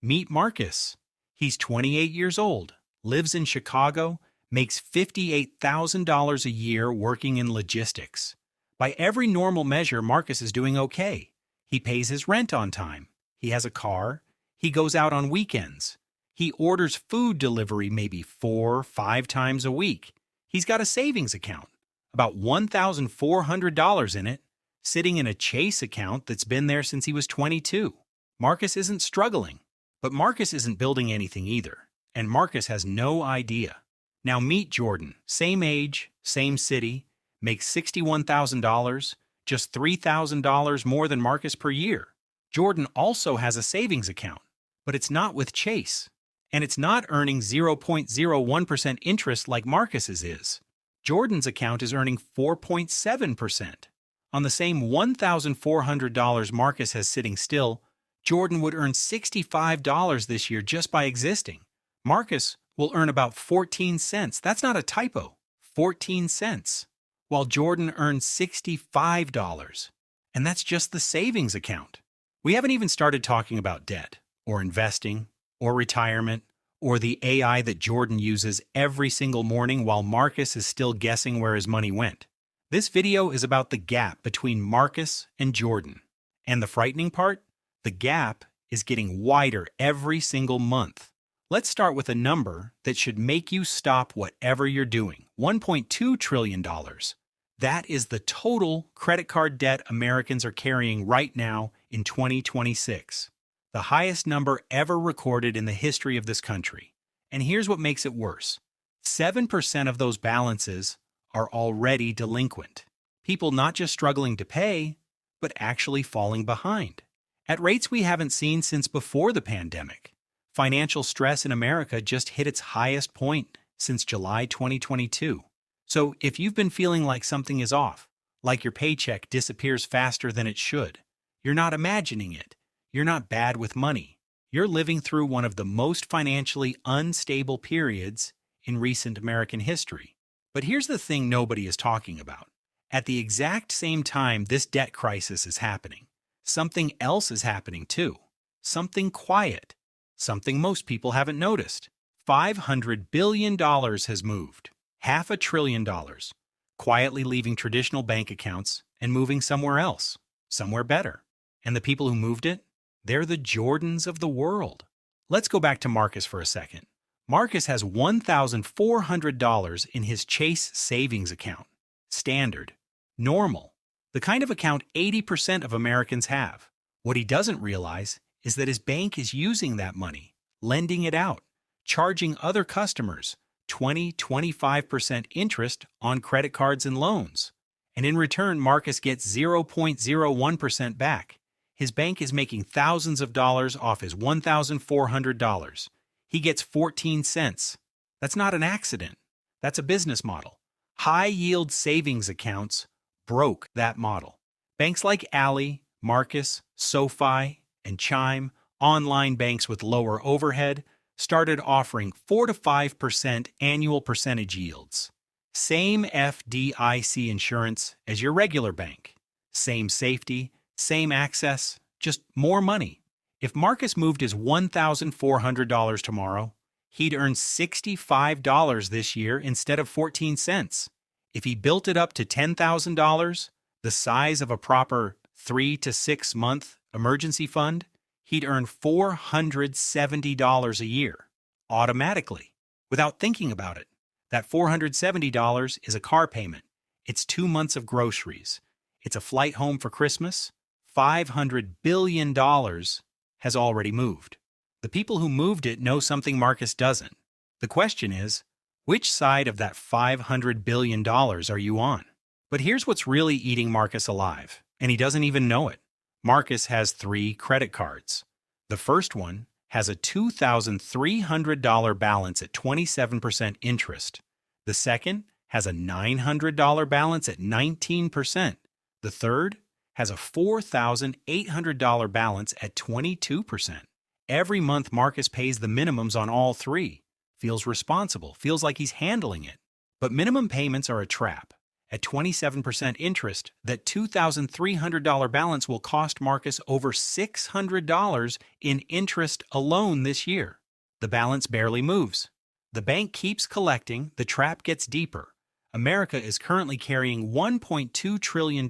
Meet Marcus. He's 28 years old, lives in Chicago, makes $58,000 a year working in logistics. By every normal measure, Marcus is doing okay. He pays his rent on time. He has a car. He goes out on weekends. He orders food delivery maybe 4 or 5 times a week. He's got a savings account, about $1,400 in it, sitting in a Chase account that's been there since he was 22. Marcus isn't struggling, but Marcus isn't building anything either, and Marcus has no idea. Now meet Jordan, same age, same city, makes $61,000, just $3,000 more than Marcus per year. Jordan also has a savings account, but it's not with Chase, and it's not earning 0.01% interest like Marcus's is. Jordan's account is earning 4.7%. On the same $1,400 Marcus has sitting still, Jordan would earn $65 this year just by existing. Marcus will earn about 14 cents. That's not a typo. 14 cents. While Jordan earns $65. And that's just the savings account. We haven't even started talking about debt, or investing, or retirement, or the AI that Jordan uses every single morning while Marcus is still guessing where his money went. This video is about the gap between Marcus and Jordan. And the frightening part? The gap is getting wider every single month. Let's start with a number that should make you stop whatever you're doing. $1.2 trillion. That is the total credit card debt Americans are carrying right now in 2026. The highest number ever recorded in the history of this country. And here's what makes it worse. 7% of those balances are already delinquent. People not just struggling to pay, but actually falling behind. At rates we haven't seen since before the pandemic. Financial stress in America just hit its highest point since July 2022. So if you've been feeling like something is off, like your paycheck disappears faster than it should, you're not imagining it. You're not bad with money. You're living through one of the most financially unstable periods in recent American history. But here's the thing nobody is talking about. At the exact same time this debt crisis is happening, something else is happening too. Something quiet. Something most people haven't noticed. $500 billion has moved. $500 billion. Quietly leaving traditional bank accounts and moving somewhere else. Somewhere better. And the people who moved it? They're the Jordans of the world. Let's go back to Marcus for a second. Marcus has $1,400 in his Chase savings account. Standard. Normal. The kind of account 80% of Americans have. What he doesn't realize is that his bank is using that money, lending it out, charging other customers 20-25% interest on credit cards and loans. And in return, Marcus gets 0.01% back. His bank is making thousands of dollars off his $1,400. He gets 14 cents. That's not an accident. That's a business model. High-yield savings accounts broke that model. Banks like Ally, Marcus, SoFi, and Chime, online banks with lower overhead, started offering 4 to 5% annual percentage yields. Same FDIC insurance as your regular bank. Same safety, same access, just more money. If Marcus moved his $1,400 tomorrow, he'd earn $65 this year instead of 14 cents. If he built it up to $10,000, the size of a proper 3 to 6 month emergency fund, he'd earn $470 a year, automatically, without thinking about it. That $470 is a car payment. It's 2 months of groceries. It's a flight home for Christmas. $500 billion has already moved. The people who moved it know something Marcus doesn't. The question is, which side of that $500 billion are you on? But here's what's really eating Marcus alive, and he doesn't even know it. Marcus has 3 credit cards. The first one has a $2,300 balance at 27% interest. The second has a $900 balance at 19%. The third has a $4,800 balance at 22%. Every month Marcus pays the minimums on all 3. Feels responsible, feels like he's handling it. But minimum payments are a trap. At 27% interest, that $2,300 balance will cost Marcus over $600 in interest alone this year. The balance barely moves. The bank keeps collecting, the trap gets deeper. America is currently carrying $1.2 trillion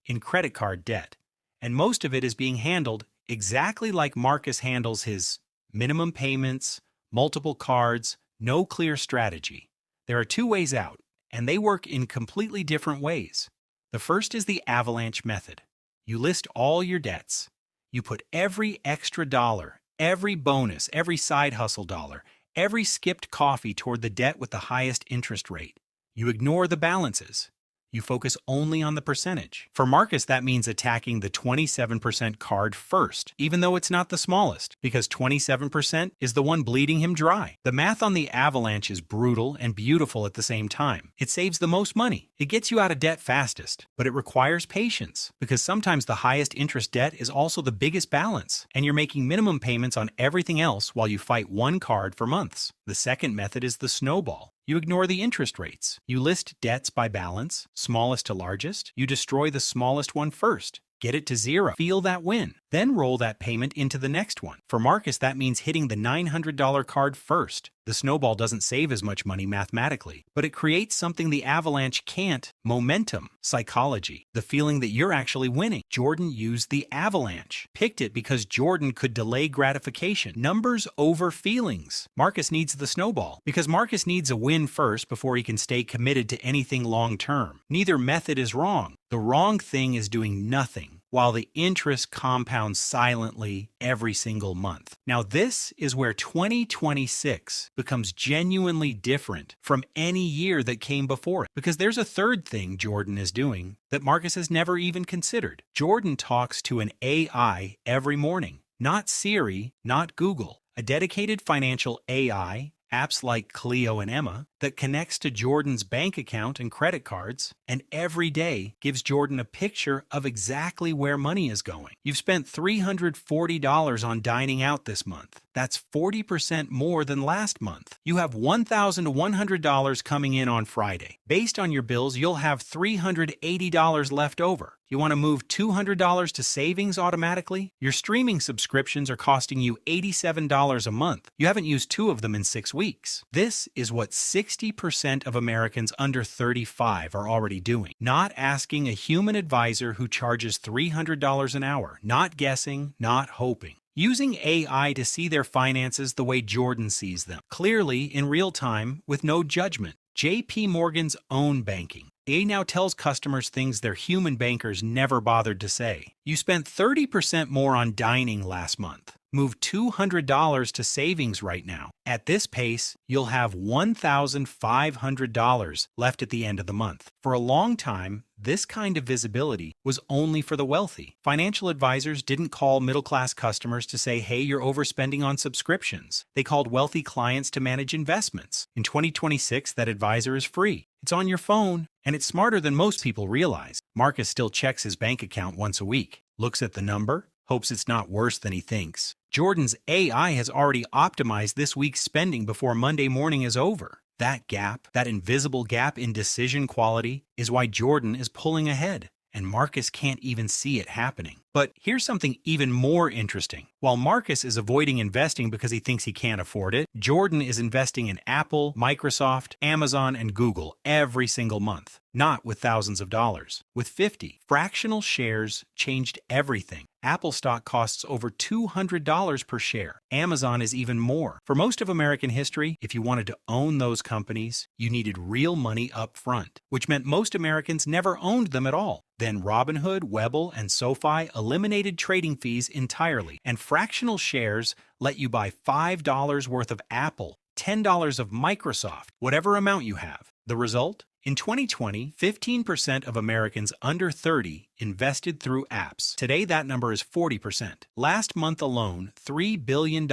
in credit card debt, and most of it is being handled exactly like Marcus handles his minimum payments, multiple cards, no clear strategy. There are two ways out, and they work in completely different ways. The first is the Avalanche method. You list all your debts. You put every extra dollar, every bonus, every side hustle dollar, every skipped coffee toward the debt with the highest interest rate. You ignore the balances. You focus only on the percentage. For Marcus, that means attacking the 27% card first, even though it's not the smallest, because 27% is the one bleeding him dry. The math on the Avalanche is brutal and beautiful at the same time. It saves the most money. It gets you out of debt fastest, but it requires patience, because sometimes the highest interest debt is also the biggest balance, and you're making minimum payments on everything else while you fight one card for months. The second method is the Snowball. You ignore the interest rates. You list debts by balance, smallest to largest. You destroy the smallest one first. Get it to zero. Feel that win. Then roll that payment into the next one. For Marcus, that means hitting the $900 card first. The Snowball doesn't save as much money mathematically, but it creates something the Avalanche can't: momentum, psychology, the feeling that you're actually winning. Jordan used the Avalanche. Picked it because Jordan could delay gratification. Numbers over feelings. Marcus needs the Snowball because Marcus needs a win first before he can stay committed to anything long term. Neither method is wrong. The wrong thing is doing nothing, while the interest compounds silently every single month. Now, this is where 2026 becomes genuinely different from any year that came before it, because there's a third thing Jordan is doing that Marcus has never even considered. Jordan talks to an AI every morning, not Siri, not Google, a dedicated financial AI, apps like Clio and Emma, that connects to Jordan's bank account and credit cards, and every day gives Jordan a picture of exactly where money is going. You've spent $340 on dining out this month. That's 40% more than last month. You have $1,100 coming in on Friday. Based on your bills, you'll have $380 left over. You want to move $200 to savings automatically? Your streaming subscriptions are costing you $87 a month. You haven't used 2 of them in 6 weeks. This is what 60% of Americans under 35 are already doing. Not asking a human advisor who charges $300 an hour. Not guessing, not hoping. Using AI to see their finances the way Jordan sees them. Clearly, in real time, with no judgment. JP Morgan's own banking. AI now tells customers things their human bankers never bothered to say. You spent 30% more on dining last month. Move $200 to savings right now. At this pace, you'll have $1,500 left at the end of the month. For a long time, this kind of visibility was only for the wealthy. Financial advisors didn't call middle-class customers to say, hey, you're overspending on subscriptions. They called wealthy clients to manage investments. In 2026, that advisor is free. It's on your phone, and it's smarter than most people realize. Marcus still checks his bank account once a week, looks at the number, hopes it's not worse than he thinks. Jordan's AI has already optimized this week's spending before Monday morning is over. That gap, that invisible gap in decision quality, is why Jordan is pulling ahead, and Marcus can't even see it happening. But here's something even more interesting. While Marcus is avoiding investing because he thinks he can't afford it, Jordan is investing in Apple, Microsoft, Amazon, and Google every single month. Not with thousands of dollars. With 50. Fractional shares changed everything. Apple stock costs over $200 per share. Amazon is even more. For most of American history, if you wanted to own those companies, you needed real money up front, which meant most Americans never owned them at all. Then Robinhood, Webull, and SoFi eliminated trading fees entirely, and fractional shares let you buy $5 worth of Apple, $10 of Microsoft, whatever amount you have. The result? In 2020, 15% of Americans under 30 invested through apps. Today, that number is 40%. Last month alone, $3 billion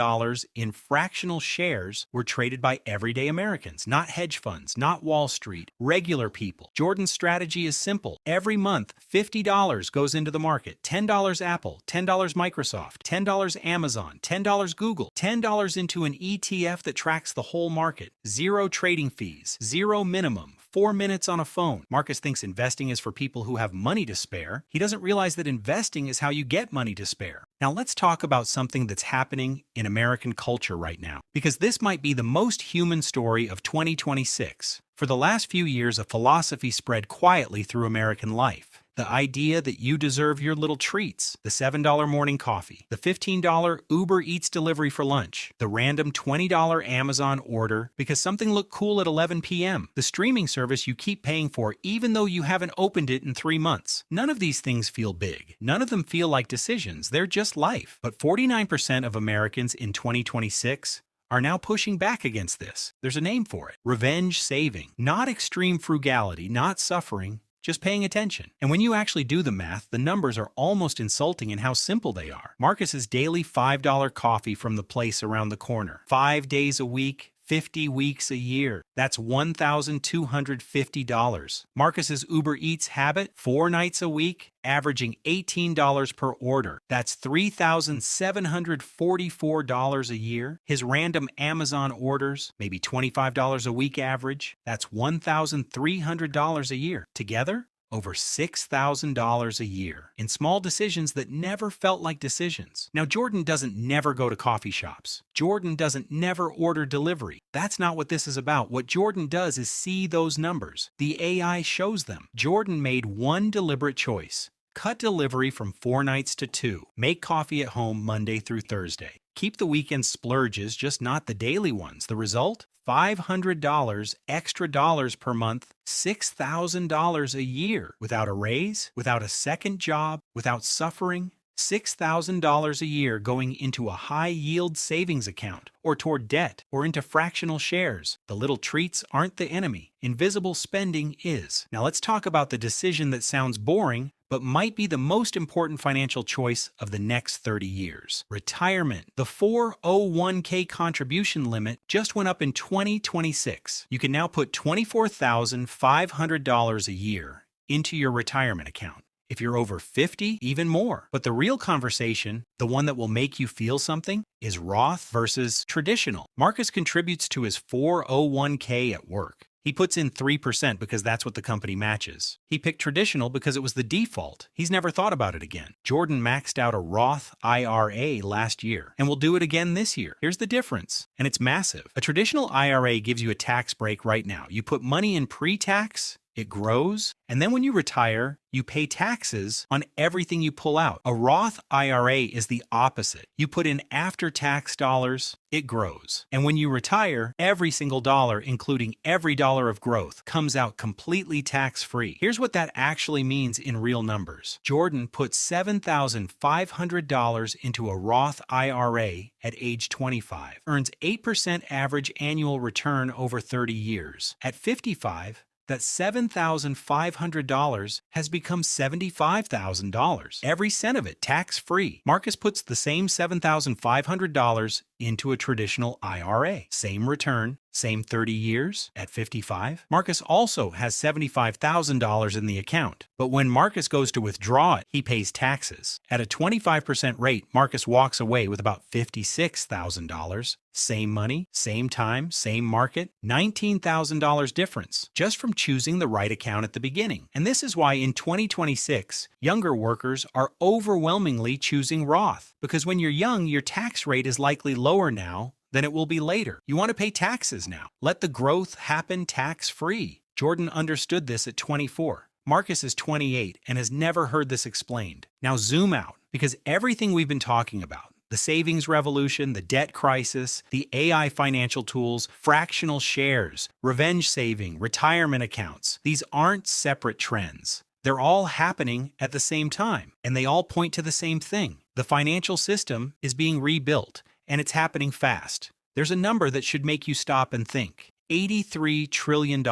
in fractional shares were traded by everyday Americans, not hedge funds, not Wall Street, regular people. Jordan's strategy is simple. Every month, $50 goes into the market. $10 Apple, $10 Microsoft, $10 Amazon, $10 Google, $10 into an ETF that tracks the whole market. Zero trading fees, zero minimum. 4 minutes on a phone. Marcus thinks investing is for people who have money to spare. He doesn't realize that investing is how you get money to spare. Now let's talk about something that's happening in American culture right now, because this might be the most human story of 2026. For the last few years, a philosophy spread quietly through American life. The idea that you deserve your little treats, the $7 morning coffee, the $15 Uber Eats delivery for lunch, the random $20 Amazon order because something looked cool at 11 p.m., the streaming service you keep paying for even though you haven't opened it in 3 months. None of these things feel big. None of them feel like decisions. They're just life. But 49% of Americans in 2026 are now pushing back against this. There's a name for it. Revenge saving. Not extreme frugality, not suffering, just paying attention. And when you actually do the math, the numbers are almost insulting in how simple they are. Marcus's daily $5 coffee from the place around the corner. 5 days a week, 50 weeks a year. That's $1,250. Marcus's Uber Eats habit, 4 nights a week, averaging $18 per order. That's $3,744 a year. His random Amazon orders, maybe $25 a week average. That's $1,300 a year. Together, over $6,000 a year in small decisions that never felt like decisions. Now, Jordan doesn't never go to coffee shops. Jordan doesn't never order delivery. That's not what this is about. What Jordan does is see those numbers. The AI shows them. Jordan made one deliberate choice. Cut delivery from 4 nights to 2. Make coffee at home Monday through Thursday. Keep the weekend splurges, just not the daily ones. The result? $500 extra dollars per month, $6,000 a year. Without a raise, without a second job, without suffering. $6,000 a year going into a high-yield savings account, or toward debt, or into fractional shares. The little treats aren't the enemy. Invisible spending is. Now let's talk about the decision that sounds boring, but might be the most important financial choice of the next 30 years. Retirement. The 401k contribution limit just went up in 2026. You can now put $24,500 a year into your retirement account. If you're over 50, even more. But the real conversation, the one that will make you feel something, is Roth versus traditional. Marcus contributes to his 401k at work. He puts in 3% because that's what the company matches. He picked traditional because it was the default. He's never thought about it again. Jordan maxed out a Roth IRA last year and will do it again this year. Here's the difference, and it's massive. A traditional IRA gives you a tax break right now. You put money in pre-tax, it grows, and then when you retire, you pay taxes on everything you pull out. A Roth IRA is the opposite. You put in after-tax dollars, it grows. And when you retire, every single dollar, including every dollar of growth, comes out completely tax-free. Here's what that actually means in real numbers. Jordan put $7,500 into a Roth IRA at age 25, earns 8% average annual return over 30 years. At 55, that $7,500 has become $75,000. Every cent of it tax-free. Marcus puts the same $7,500 into a traditional IRA. Same return, same 30 years at 55. Marcus also has $75,000 in the account. But when Marcus goes to withdraw it, he pays taxes. At a 25% rate, Marcus walks away with about $56,000. Same money, same time, same market, $19,000 difference, just from choosing the right account at the beginning. And this is why in 2026, younger workers are overwhelmingly choosing Roth. Because when you're young, your tax rate is likely lower now than it will be later. You want to pay taxes now. Let the growth happen tax-free. Jordan understood this at 24. Marcus is 28 and has never heard this explained. Now zoom out, because everything we've been talking about, the savings revolution, the debt crisis, the AI financial tools, fractional shares, revenge saving, retirement accounts, these aren't separate trends. They're all happening at the same time, and they all point to the same thing. The financial system is being rebuilt, and it's happening fast. There's a number that should make you stop and think. $83 trillion.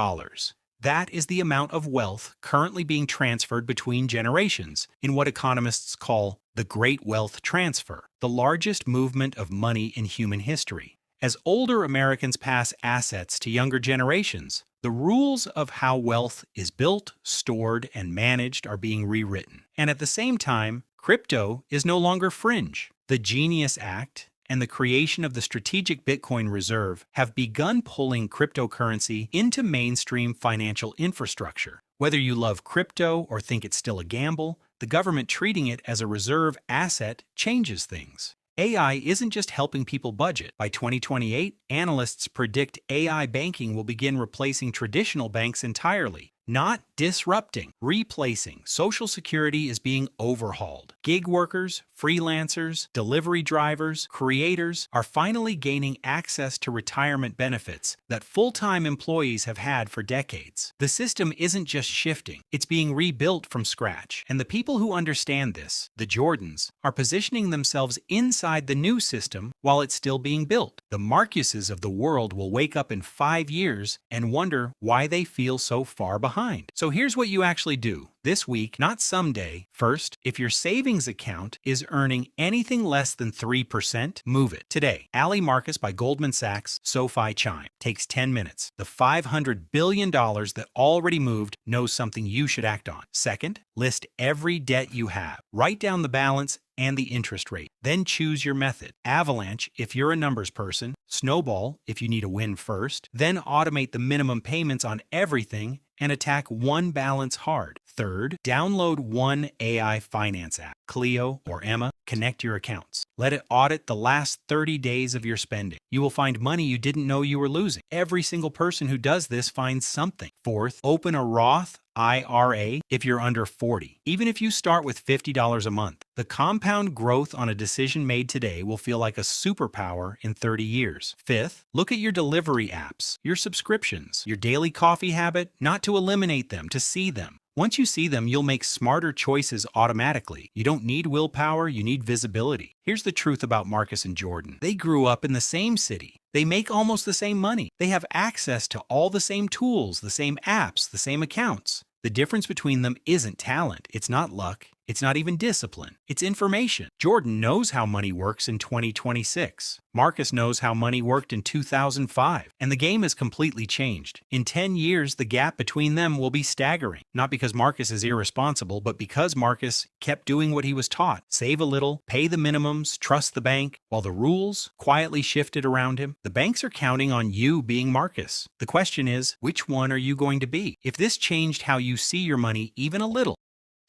That is the amount of wealth currently being transferred between generations in what economists call the Great Wealth Transfer, the largest movement of money in human history. As older Americans pass assets to younger generations, the rules of how wealth is built, stored, and managed are being rewritten. And at the same time, crypto is no longer fringe. The Genius Act and the creation of the Strategic Bitcoin Reserve have begun pulling cryptocurrency into mainstream financial infrastructure. Whether you love crypto or think it's still a gamble, the government treating it as a reserve asset changes things. AI isn't just helping people budget. By 2028, analysts predict AI banking will begin replacing traditional banks entirely, not disrupting, replacing. Social Security is being overhauled. Gig workers, freelancers, delivery drivers, creators are finally gaining access to retirement benefits that full-time employees have had for decades. The system isn't just shifting, it's being rebuilt from scratch. And the people who understand this, the Jordans, are positioning themselves inside the new system while it's still being built. The Marcuses of the world will wake up in 5 years and wonder why they feel so far behind. So here's what you actually do. This week, not someday. First, if your savings account is earning anything less than 3%, move it. Today, Ali Marcus by Goldman Sachs, SoFi Chime. Takes 10 minutes. The $500 billion that already moved knows something you should act on. Second, list every debt you have. Write down the balance and the interest rate. Then choose your method. Avalanche if you're a numbers person, Snowball if you need a win first, then automate the minimum payments on everything and attack one balance hard. Third, download one AI finance app, Clio or Emma. Connect your accounts. Let it audit the last 30 days of your spending. You will find money you didn't know you were losing. Every single person who does this finds something. Fourth, open a Roth IRA if you're under 40. Even if you start with $50 a month, the compound growth on a decision made today will feel like a superpower in 30 years. Fifth, look at your delivery apps, your subscriptions, your daily coffee habit, not to eliminate them, to see them. Once you see them, you'll make smarter choices automatically. You don't need willpower, you need visibility. Here's the truth about Marcus and Jordan. They grew up in the same city. They make almost the same money. They have access to all the same tools, the same apps, the same accounts. The difference between them isn't talent. It's not luck. It's not even discipline. It's information. Jordan knows how money works in 2026. Marcus knows how money worked in 2005. And the game has completely changed. In 10 years, the gap between them will be staggering. Not because Marcus is irresponsible, but because Marcus kept doing what he was taught. Save a little, pay the minimums, trust the bank. While the rules quietly shifted around him, the banks are counting on you being Marcus. The question is, which one are you going to be? If this changed how you see your money even a little,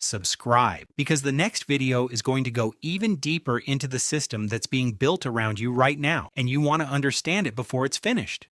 subscribe, because the next video is going to go even deeper into the system that's being built around you right now, and you want to understand it before it's finished.